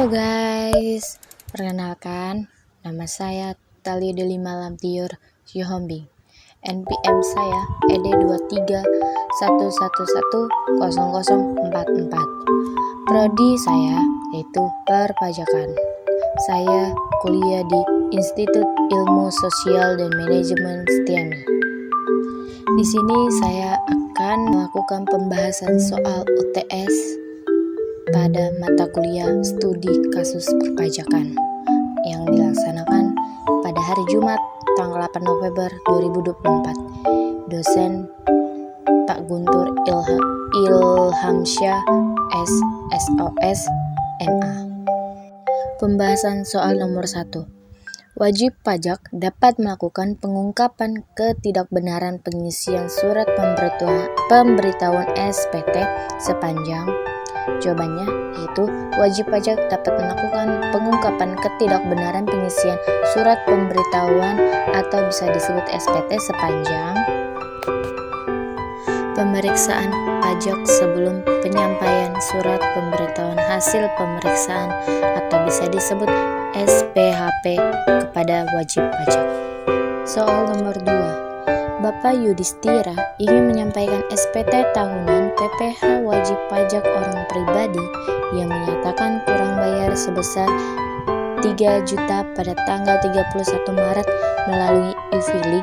Halo guys, perkenalkan nama saya Talia Delima Lampiur Yohombi. NPM saya ED2311110044. Prodi saya yaitu perpajakan. Saya kuliah di Institut Ilmu Sosial dan Manajemen Setiami. Di sini saya akan melakukan pembahasan soal UTS pada mata kuliah studi kasus perpajakan yang dilaksanakan pada hari Jumat tanggal 8 November 2024. Dosen Pak Guntur Ilhamsyah SSOS MA. Pembahasan soal nomor 1. Wajib pajak dapat melakukan pengungkapan ketidakbenaran pengisian surat pemberitahuan SPT sepanjang. Jawabannya yaitu wajib pajak dapat melakukan pengungkapan ketidakbenaran pengisian surat pemberitahuan atau bisa disebut SPT sepanjang pemeriksaan pajak sebelum penyampaian surat pemberitahuan hasil pemeriksaan atau bisa disebut SPHP kepada wajib pajak. Soal nomor 2. Bapak Yudhistira ingin menyampaikan SPT tahunan PPh wajib pajak orang pribadi yang menyatakan kurang bayar sebesar 3 juta pada tanggal 31 Maret melalui e-filing.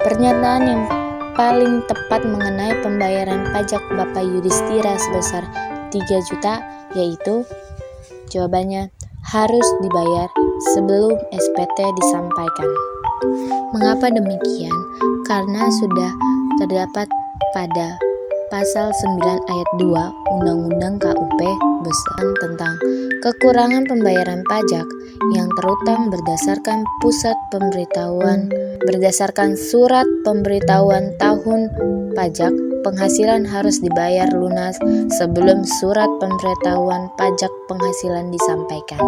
Pernyataan yang paling tepat mengenai pembayaran pajak Bapak Yudhistira sebesar 3 juta yaitu jawabannya harus dibayar sebelum SPT disampaikan. Mengapa demikian? Karena sudah terdapat pada pasal 9 ayat 2 Undang-Undang KUP besar tentang kekurangan pembayaran pajak yang terutang berdasarkan surat pemberitahuan tahun pajak penghasilan harus dibayar lunas sebelum surat pemberitahuan pajak penghasilan disampaikan.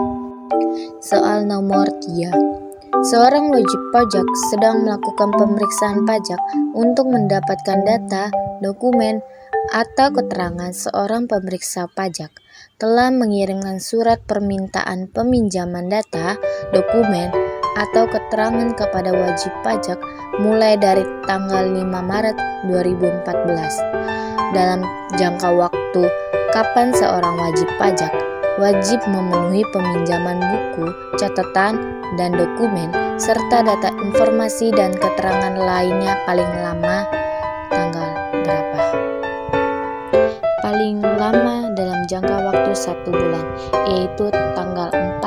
Soal nomor 3. Seorang wajib pajak sedang melakukan pemeriksaan pajak untuk mendapatkan data, dokumen, atau keterangan seorang pemeriksa pajak telah mengirimkan surat permintaan peminjaman data, dokumen, atau keterangan kepada wajib pajak mulai dari tanggal 5 Maret 2014. Dalam jangka waktu kapan seorang wajib pajak wajib memenuhi peminjaman buku, catatan, dan dokumen, serta data informasi dan keterangan lainnya paling lama tanggal berapa? Paling lama dalam jangka waktu 1 bulan, yaitu tanggal 4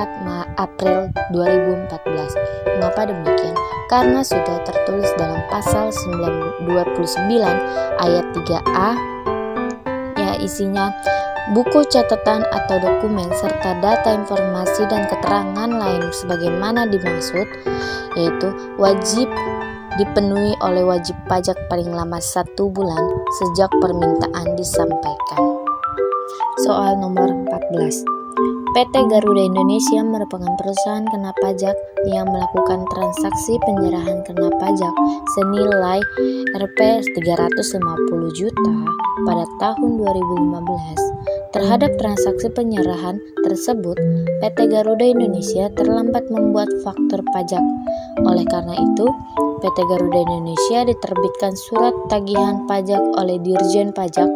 April 2014. Mengapa demikian? Karena sudah tertulis dalam pasal 29 ayat 3A, ya isinya buku catatan atau dokumen serta data informasi dan keterangan lain sebagaimana dimaksud, yaitu wajib dipenuhi oleh wajib pajak paling lama 1 bulan sejak permintaan disampaikan. Soal nomor 14. PT Garuda Indonesia merupakan perusahaan kena pajak yang melakukan transaksi penyerahan kena pajak senilai Rp350 juta pada tahun 2015. Terhadap transaksi penyerahan tersebut, PT Garuda Indonesia terlambat membuat faktur pajak. Oleh karena itu, PT Garuda Indonesia diterbitkan surat tagihan pajak oleh Dirjen Pajak.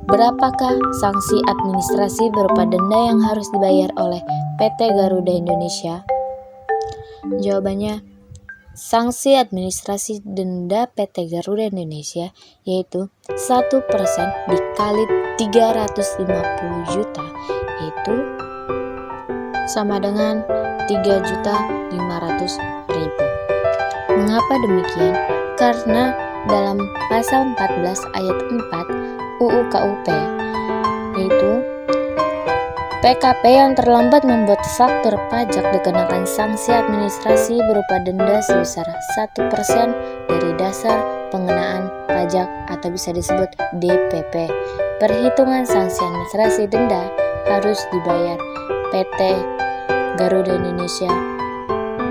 Berapakah sanksi administrasi berupa denda yang harus dibayar oleh PT Garuda Indonesia? Jawabannya, sanksi administrasi denda PT Garuda Indonesia yaitu 1% dikali 350 juta, yaitu sama dengan 3.500.000. Mengapa demikian? Karena dalam pasal 14 ayat 4 UU KUP, yaitu PKP yang terlambat membuat faktur pajak dikenakan sanksi administrasi berupa denda sebesar 1% dari dasar pengenaan pajak atau bisa disebut DPP. Perhitungan sanksi administrasi denda harus dibayar PT Garuda Indonesia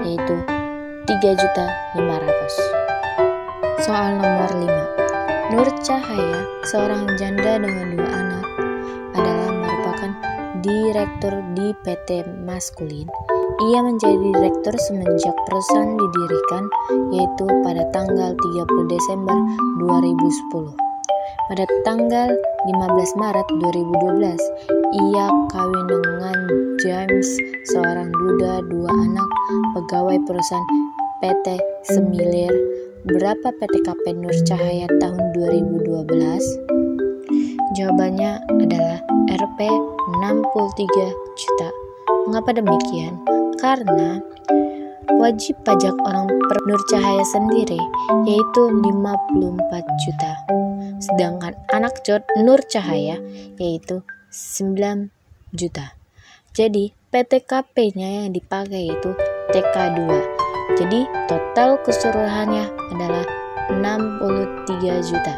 yaitu 3.500.000. Soal nomor 5. Nur Cahaya, seorang janda dengan 2 anak, adalah merupakan direktur di PT Maskulin. Ia menjadi direktur semenjak perusahaan didirikan, yaitu pada tanggal 30 Desember 2010. Pada tanggal 15 Maret 2012, ia kawin dengan James, seorang duda 2 anak, pegawai perusahaan PT Semilir. Berapa PTKP Nur Cahaya tahun 2012? Jawabannya adalah Rp 63 juta. Mengapa demikian? Karena wajib pajak orang per Nur Cahaya sendiri yaitu 54 juta. Sedangkan anak Nur Cahaya yaitu 9 juta. Jadi PTKP-nya yang dipakai itu TK2. Jadi total keseluruhannya adalah 63 juta.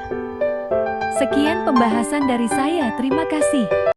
Sekian pembahasan dari saya, terima kasih.